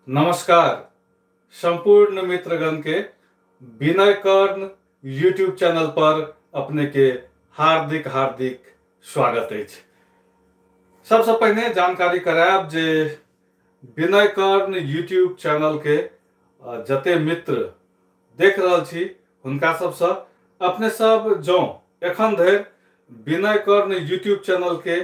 नमस्कार। संपूर्ण मित्रगण के विनय कर्ण यूट्यूब चैनल पर अपने के हार्दिक हार्दिक स्वागत है। सबसे पहले जानकारी करायब जे विनय कर्ण यूट्यूब चैनल के जते मित्र देख रहल छी हुनका सबसे अपने सब जो एखन धरि विनय कर्ण यूट्यूब चैनल के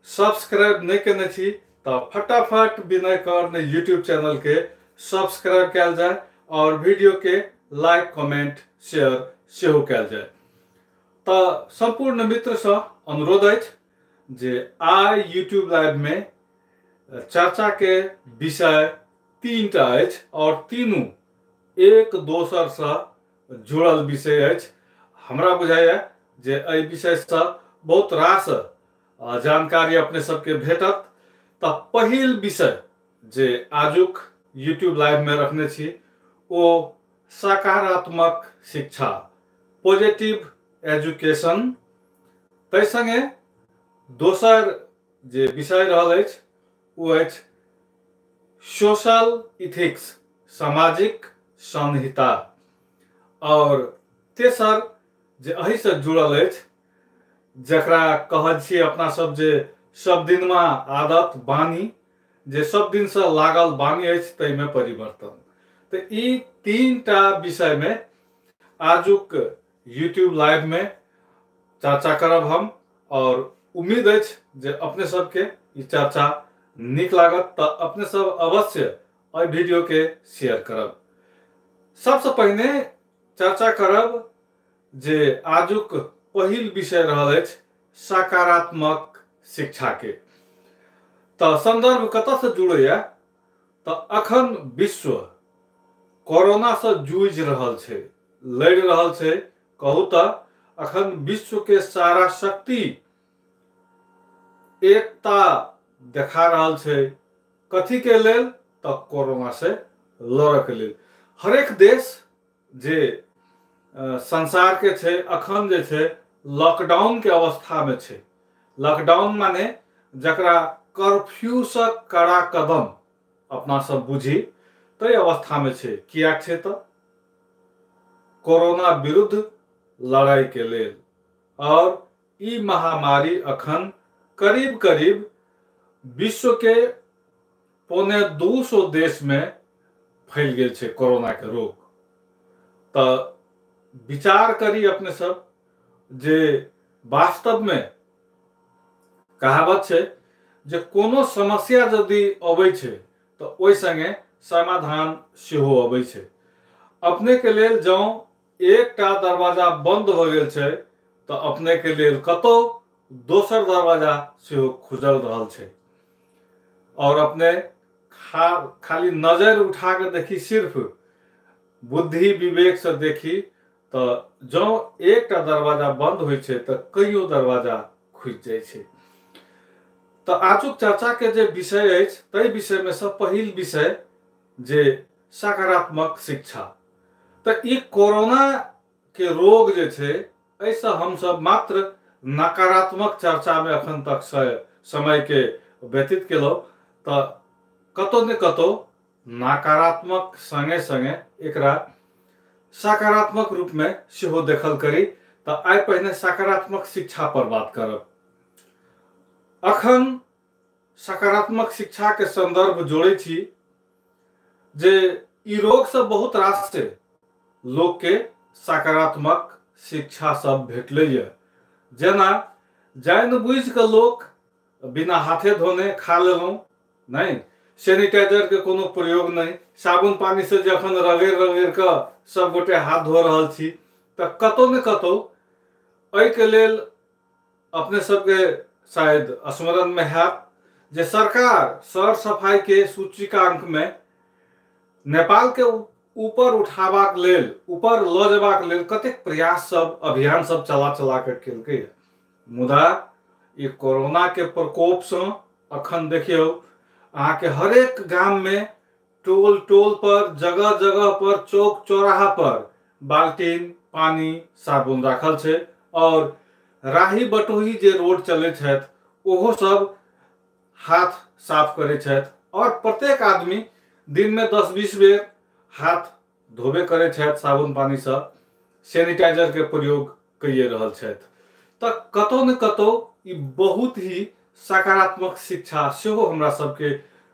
सब्सक्राइब नहीं केने छी तो फटाफट विनय कर्ण यूट्यूब चैनल के सब्सक्राइब कैल जाए और वीडियो के लाइक कमेंट शेयर सेहो कैल जाए। तो संपूर्ण मित्र से अनुरोध है जे आई यूट्यूब लाइव में चर्चा के विषय तीन टा अछि और तीनू एक दोसर से जुड़ल विषय अछि। हमरा बुझाइए जे एहि विषय से बहुत रास जानकारी अपने सबके भेटत। तो पहिल विषय जे आजुक यूट्यूब लाइव में रखने छी वो सकारात्मक शिक्षा, पॉजिटिव एजुकेशन। तै संगे दोसर जे विषय रहल अछि वो अछि सोशल इथिक्स, सामाजिक संहिता। और तेसर जे अही से जुड़ल अछि जकरा कहै छी अपना सब जे सब दिन में आदत बानी, जे सब दिन से लागल बानी अछि तै में परिवर्तन। तो ई तीन टा विषय में आजुक यूट्यूब लाइव में चर्चा करब हम और उम्मीद अछि जे अपने सबके ई चर्चा निक लागत। तो अपने सब अवश्य एहि वीडियो के शेयर करब। सबसे पहले चर्चा करब जे आजुक पहिल विषय रहल अछि सकारात्मक शिक्षा के। तो संदर्भ कतऽ से जुड़ैया तो अखन विश्व कोरोना से जूझ रहल छै, लड़ रहल छै। कहू तो अखन विश्व के सारा शक्ति एकता देखा रहल छै। कथी के लेल तो कोरोना से लड़े के लेल। हरेक देश जे संसार के छै अखन जे छै लॉकडाउन के अवस्था में छै। लॉकडाउन माने जकरा कर्फ्यू से कड़ा कदम अपना सब बुझी तै अवस्था में छै। किया छै तो कोरोना विरुद्ध लड़ाई के लेल। और ई महामारी अखन करीब करीब विश्व के 250 देश में फैल गेल छै कोरोना के रोग। तो विचार करी अपने सब जे वास्तव में कहावत छै जे कोनो समस्या यदि अबै छै तो ओइ संगे समाधान सेहो अबै छै। अपने के लेल जँ एकटा दरवाजा बंद हो गेल छै तो अपने के लेल कतौ दोसर दरवाजा सेहो खुजल रहल छै। और अपने खाली नजर उठा के देखी, सिर्फ बुद्धि विवेक से देखी तो जँ एकटा दरवाजा बंद होइ छै तो कईयो दरवाजा खुज जाय छै। तो आजुक चर्चा के जे विषय अछि तै विषय में से पहिल विषय जे सकारात्मक शिक्षा। तो ई कोरोना के रोग जे छै ऐसे हम सब मात्र नकारात्मक चर्चा में अखन तक समय के व्यतीत केलो। तो कतो ने कतो नकारात्मक संगे संगे एकरा सकारात्मक रूप में सेहो देखल करी। तो आइ पहले सकारात्मक शिक्षा पर बात करब। अखन सकारात्मक शिक्षा के संदर्भ जोड़े छी जे ई रोग से बहुत रास से लोग के सकारात्मक शिक्षा सब भेटलैया। जेना जान बुझ के लोग बिना हाथे धोने खा लेलौं, नहीं सैनिटाइजर के कोनो प्रयोग नहीं, साबुन पानी से जखन रगड़ रगड़ के सब गोटे हाथ धो रहल छी तो कतो ने कतो एहि के लेल अपने सबके शायद स्मरण में हैत जे सरकार सर सफाई के सूचकांक में नेपाल के ऊपर उठाबाक लेल, ऊपर ल जेबाक लेल कतेक प्रयास सब अभियान सब चला के केलकै। मुदा ई कोरोना के प्रकोप से अखन देखियो अहाँ के हरेक गाम में टोल टोल पर, जगह जगह पर, चौक चौराहा पर बाल्टीन पानी साबुन राखल छै। और राही बटोही जे रोड चले छथि ओहो सब हाथ साफ करे छथि। और प्रत्येक आदमी दिन में 10-20 बेर हाथ धोबे करे छथि साबुन पानी से, सैनिटाइजर के प्रयोग कइए रहल छथि। तो कतौ न कतौ ई बहुत ही सकारात्मक शिक्षा सेहो हमरा सबके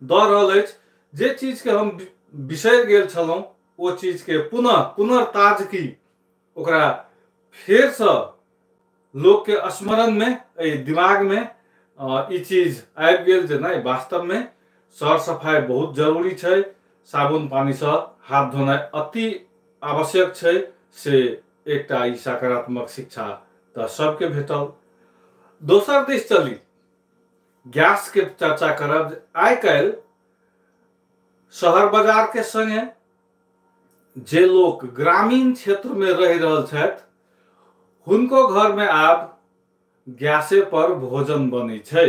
दऽ रहल अछि। जे चीज के हम बिसरि गेल छलहुँ ओ चीज के पुनर्ताजगी ओकरा फेर से लोग के स्मरण में, दिमाग में ई चीज आबि गेल जे नहीं, वास्तव में सर सफाई बहुत जरूरी छै, साबुन पानी से हाथ धोनाइ अति आवश्यक छै। से एकटा ई सकारात्मक शिक्षा तऽ सबके भेटल। दोसर दिस चली गैस के चर्चा करब। आइ काल्हि शहर बाजार के संगे जे लोग ग्रामीण क्षेत्र में रहि रहल छथि हुनको घर में आब गैसे पर भोजन बनै छै।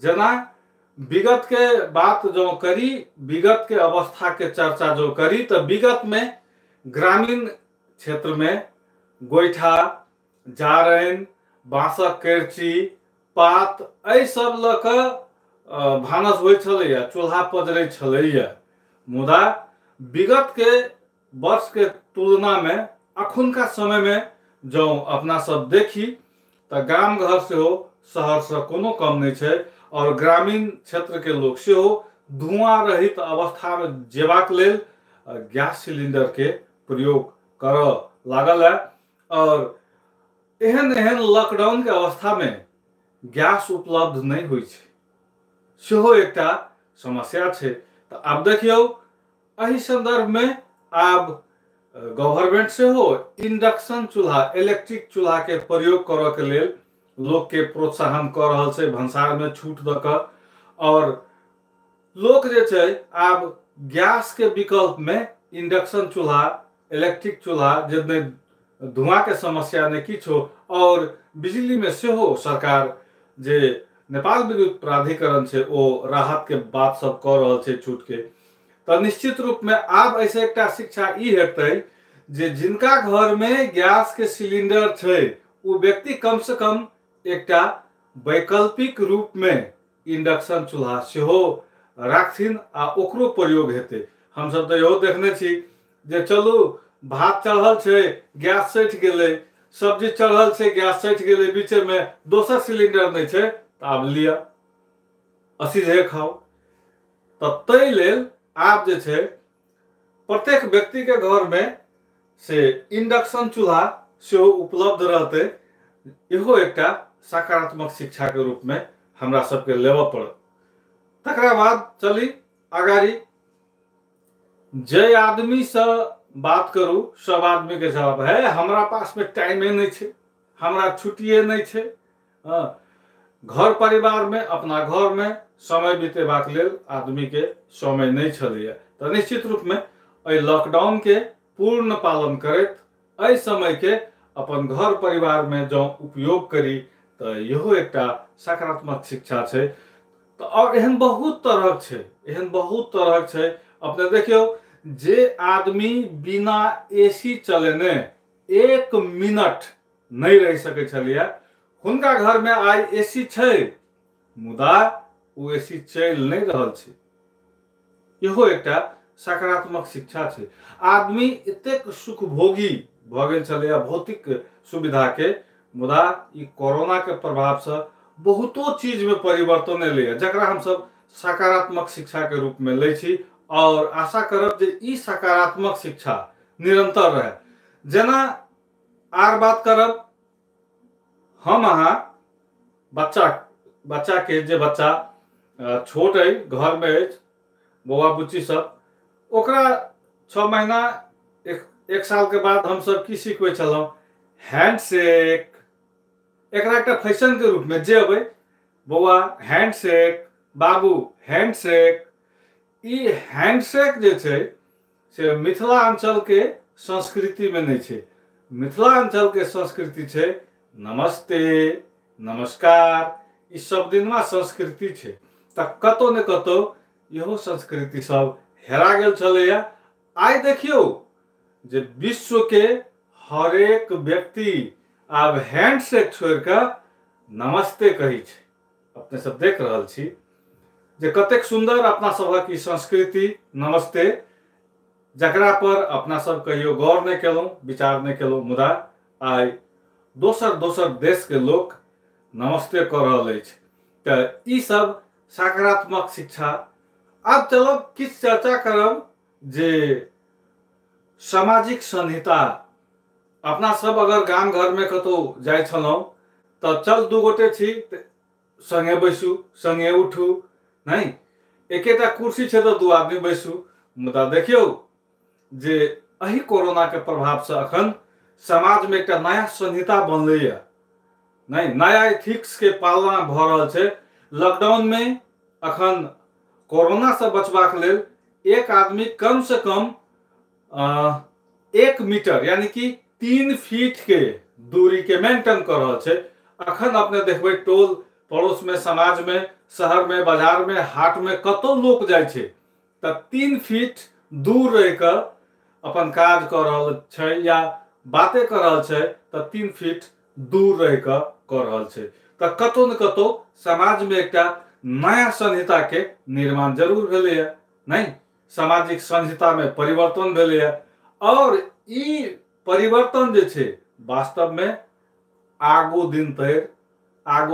जेना विगत के बात जो करी, विगत के अवस्था के चर्चा जो करी, तो विगत में ग्रामीण क्षेत्र में गोइठा, जारनि, बाँसक करची, पात एहि सब लऽ कऽ भानस होइ छलैया, चूल्हा पजरै छलैया। मुदा विगत के वर्ष के तुलना में अखुनका समय में जो अपना सब देखी तो गाम घर सेहो शहर से कोनो कम नहीं छै। और ग्रामीण क्षेत्र के लोग सेहो धुआं रहित अवस्था में जेबाक लेल गैस सिलेंडर के प्रयोग करऽ लागल है। और एहन एहन लॉकडाउन के अवस्था में गैस उपलब्ध नहीं होइ छै, सेहो एकटा समस्या छै। तो आब देखियौ एहि संदर्भ में आब गवर्नमेंट सेहो इंडक्शन चूल्हा, इलेक्ट्रिक चूल्हा के प्रयोग करऽ के लेल लोग के प्रोत्साहन कर रहल छै, भंसार में छूट दऽ कऽ। और लोग जे छै आब गैस के विकल्प में इंडक्शन चूल्हा, इलेक्ट्रिक चूल्हा, जिसमें धुआं के समस्या नहीं किछो, और बिजली में सेहो सरकार जे नेपाल विद्युत प्राधिकरण छै ओ राहत के बात सब कऽ रहल छै छूट के। तो निश्चित रूप में आब ऐसे एकटा शिक्षा ई हेतै जे जिनका घर में गैस के सिलेंडर छै वो व्यक्ति कम से कम एकटा वैकल्पिक रूप में इंडक्शन चूल्हा सेहो राखथिन आ ओकरो प्रयोग हेतै। हम सब तो इहो देखने छी जे चलू भात चढ़ल छै, गैस सठि गेलै, सब्जी चढ़ल छै, गैस सठि गेलै, बीच में दोसर सिलेंडर नहीं छै, तो आब लिअ असीधे खाओ। तो ताहि लेल आब जे छै प्रत्येक व्यक्ति के घर में से इंडक्शन चूल्हा सेहो उपलब्ध रहते। इहो एकटा सकारात्मक शिक्षा के रूप में हमरा सबके लेबऽ पड़त। तकरा बाद चली आगारी। जे आदमी से बात करू सब आदमी के जवाब है हमरा पास में टाइमे नहीं छै, हमरा छुट्टिए नहीं छै। घर परिवार में, अपना घर में समय बितेबाक लेल आदमी के समय नहीं छलैया। तो निश्चित रूप में एहि लॉकडाउन के पूर्ण पालन करैत एहि समय के अपन घर परिवार में जो उपयोग करी तो इहो एकटा सकारात्मक शिक्षा छै। तो और एहन बहुत तरहक छै, एहन बहुत तरहक छै। अपने देखियो जे आदमी बिना एसी चलेने 1 मिनट नहीं रह सकै छलियै, हुनका घर में आइ एसी छै, मुदा वो एसी चलि नहीं रहल छै। इहो एकटा सकारात्मक शिक्षा छै। आदमी एतेक सुखभोगी भऽ गेल छलैया भौतिक सुविधा के, मुदा ई कोरोना के प्रभाव से बहुतो चीज में परिवर्तन एलैया, जकरा हम सब सकारात्मक शिक्षा के रूप में लै छी। और आशा करब जे ई सकारात्मक शिक्षा निरंतर रहे। जेना आर बात करब, हम अहाँ बच्चा के, जे बच्चा छोट है घर में है, बौआ बुच्ची सब, ओकरा 6 महीना 1 साल के बाद हम सब की सिखबै छलहुँ, हैंडशेक। एकरा एकटा फैशन के रूप में जे अबै, बौआ हैंडशेक, बाबू हैंडशेक। ई हैंडशेक जे छै से मिथिलांचल के संस्कृति में नहीं छै। मिथिलांचल के संस्कृति छै नमस्ते, नमस्कार। ई सब दिनमा संस्कृति छै। तऽ कतौ ने कतौ इहो संस्कृति सब हेरा गेल छलैया। आइ देखियो जे विश्व के हरेक व्यक्ति आब हैंडशेक छोड़ कऽ नमस्ते कही छै। अपने सब देख रहल छी जे कतेक सुंदर अपना सबक ई संस्कृति नमस्ते, जकरा पर अपना सब कहियो गौर नहीं केलहुँ, विचार नहीं केलहुँ, मुदा आइ दोसर दोसर देश के लोग नमस्ते कर रहल अछि। त ई सब सकारात्मक शिक्षा। अब चलो किछ चर्चा करब जे सामाजिक संहिता। अपना सब अगर गाम घर में कतौ जाय छलहुँ तऽ चल दू गोटे छी संगे बैसू, संगे उठू, नहीं एकेटा कुर्सी छै तऽ दू आदमी बैसू। मुदा देखियौ जे एही कोरोना के प्रभाव से अखन समाज में एक नया संहिता बनलै, नहीं नया एथिक्स के पालना भ रहल छै। लॉकडाउन में अखन कोरोना से बचबाक लेल एक आदमी कम से कम 1 मीटर यानी कि 3 फीट के दूरी के मेंटेन कर रहल छै। अखन अपने देखबै टोल पड़ोस में, समाज में, शहर में, बाजार में, हाट में कतौ लोग जाय छै तऽ 3 फीट दूर रह कर अपन काज कर रहल छै या बातें कर रहल छै तऽ 3 फीट दूर रह कर रहल छै। तऽ कतौ न कतौ समाज में एक नया संहिता के निर्माण जरूर भेलै है, नहीं सामाजिक संहिता में परिवर्तन भेलै है। और ई परिवर्तन जे छै वास्तव में आगो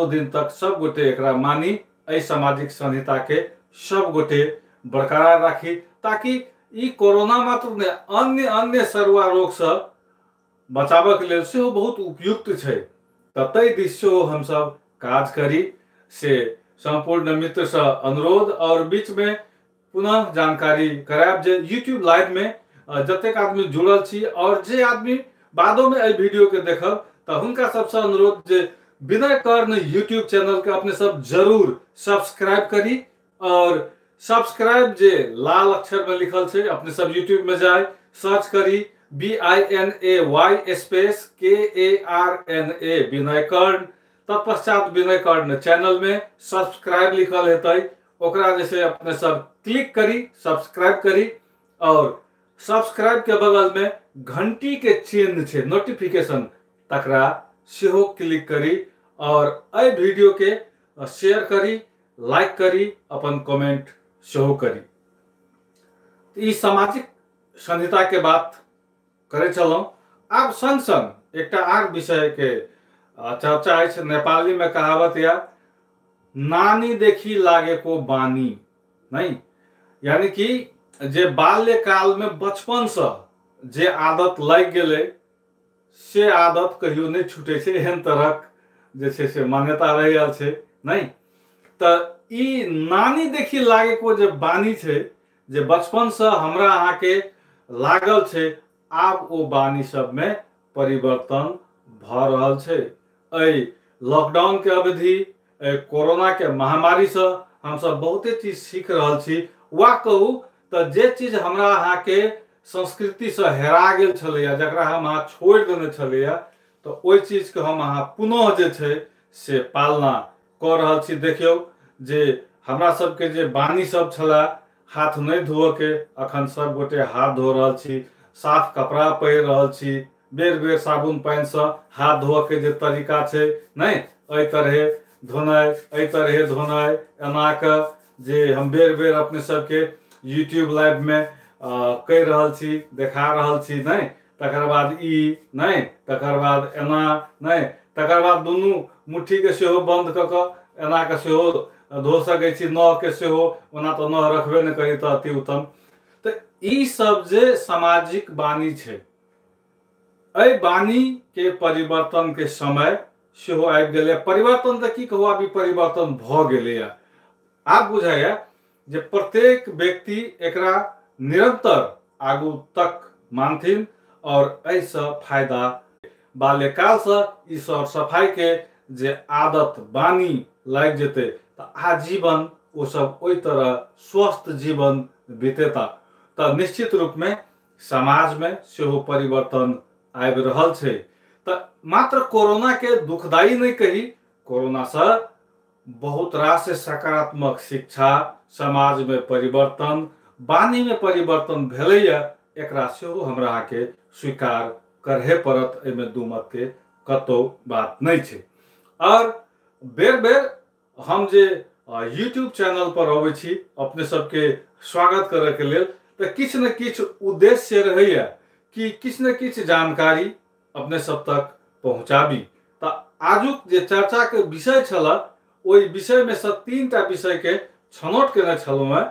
दिन तक सब गोटे एकरा मानी, एहि सामाजिक संहिता के सब गोटे बरकरार राखी, ताकि ई कोरोना मात्र ने अन्य अन्य सरुआ रोग से बचाव के लेल सेहो बहुत उपयुक्त छै। तऽ तै दिस सेहो हम सब काज करी से संपूर्ण मित्र से अनुरोध। और बीच में पुनः जानकारी करायब जे यूट्यूब लाइव में जतेक आदमी जुड़ल छी और जे आदमी बादो में एहि वीडियो के देखब तऽ हुनका सबसे अनुरोध जे विनय कर्ण यूट्यूब चैनल के अपने सब जरूर सब्सक्राइब करी। और सब्सक्राइब जे लाल अक्षर में लिखल छै, अपने सब यूट्यूब में जाए सर्च करी BINAY स्पेस KARNA विनय कर्ण, तत्पश्चात विनय कर्ण चैनल में सब्सक्राइब लिखल हेतै, ओकरा जैसे अपने सब क्लिक करी, सब्सक्राइब करी। और सब्सक्राइब के बगल में घंटी के चिन्ह छै नोटिफिकेशन, तकरा सेहो क्लिक करी और एहि वीडियो के शेयर करी, लाइक करी, अपन कमेंट सेहो करी। ई सामाजिक संहिता के बात करे चलूं। आब संग संग एक आर विषय के चर्चा है। नेपाली में कहावत या नानी देखी लागे को बानी, नहीं यानी कि जे बाल्यकाल में बचपन से जे आदत लग गेलै से आदत कहियो नहीं छूटे छै, एहन तरह जे छै से मान्यता रहि आयल छै, नहीं तऽ ई नानी देखी लागे को जे बानी छै, जे बचपन से हमरा अहाँ के लागल छै, आब ओ बानी सब में परिवर्तन भ रहल छै। एहि लॉकडाउन के अवधि, कोरोना के महामारी से हम सब बहुते चीज सीख रहल छी। वा कहू तऽ जे चीज हमरा अहाँ के संस्कृति से हेरा गेल छलैया, जकरा हम अहाँ छोड़ देने छलैया, तो ओहि चीज के हम अहाँ पुनः जे छै से पालना कर रहल छी। देखियौ जे हमरा सबके जे बानी सब छला हाथ नहीं धोअ के, अखन सब गोटे हाथ धो रहल छी, साफ कपड़ा पहिर रहल छी, बेर बेर साबुन पानी से हाथ धोअ के जे तरीका छै, नहीं एहि तरहे धोनाइ, एहि तरहे धोनाइ, एना के जे हम बेर बेर अपने सबके यूट्यूब लाइव में कहि रहल छी, देखा रहल छी, नहीं तकर बाद ई नहीं, तकर बाद एना नहीं, तकर बाद दुनू मुट्ठी के सेहो बंद क के एना के सेहो धो सकै छी, नह के सेहो, ओना तो नह रखबे नहीं करी तऽ अति उत्तम। तऽ ई सब जे सामाजिक बानी छै, एहि बानी के परिवर्तन के समय सेहो आबि गेलै। परिवर्तन तऽ की कहू, अभी परिवर्तन भ गेलैया। आब बुझाइया जे प्रत्येक व्यक्ति एकरा निरंतर आगू तक मानथिन और ऐसा फायदा बाल्यकाल से ई सर सफाई के जे आदत बानी लग जेते तो आजीवन वो सब ओई तरह स्वस्थ जीवन बीतेता। तो निश्चित रूप में समाज में सेहो परिवर्तन आबि रहल छै। तो मात्र कोरोना के दुखदाई नहीं कही, कोरोना से बहुत रास सकारात्मक शिक्षा, समाज में परिवर्तन, बानी में परिवर्तन भेलैया, एकरा सेहो हमरा अहाँ के स्वीकार करहे पड़त, एमे दू मत के कतौ बात नहीं छै। और बेर बेर हम जे यूट्यूब चैनल पर अबै छी अपने सबके स्वागत करे के लेल। तो किछ न किछ उद्देश्य रहैया कि किछ न किछ जानकारी अपने सब तक पहुँचाबी। तो आजुक जे चर्चा के विषय छला ओई विषय में से 3टा विषय के छनौट केने छलहुँ हैं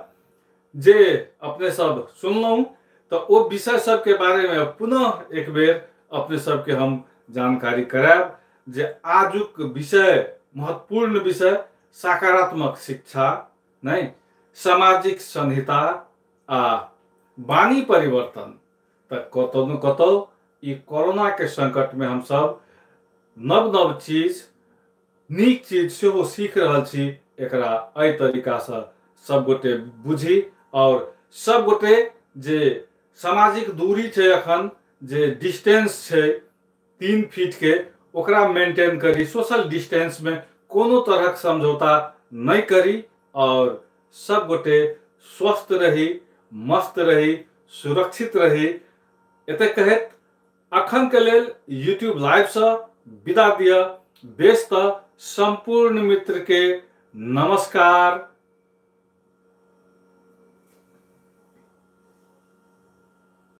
जे अपने सब सुनलहुँ। तो वो विषय सब के बारे में पुनः एक बेर अपने सबके हम जानकारी करायब जे आजुक विषय महत्वपूर्ण विषय सकारात्मक शिक्षा नहीं सामाजिक संहिता आ वाणी परिवर्तन। तो कतौ न कतौ ई कोरोना के संकट में हम सब नव नव चीज नीक चीज सेहो सीख रहल छी। एकरा एहि तरीका से सब गोटे बुझी और सब गोटे जे सामाजिक दूरी छै अखन जे डिस्टेंस छै 3 फीट के ओकरा मेंटेन करी, सोशल डिस्टेंस में कोनो तरह समझौता नहीं करी और सब गोटे स्वस्थ रही, मस्त रही, सुरक्षित रही। एते कहत अखन के लेल यूट्यूब लाइव से विदा दिया। बेस त संपूर्ण मित्र के नमस्कार।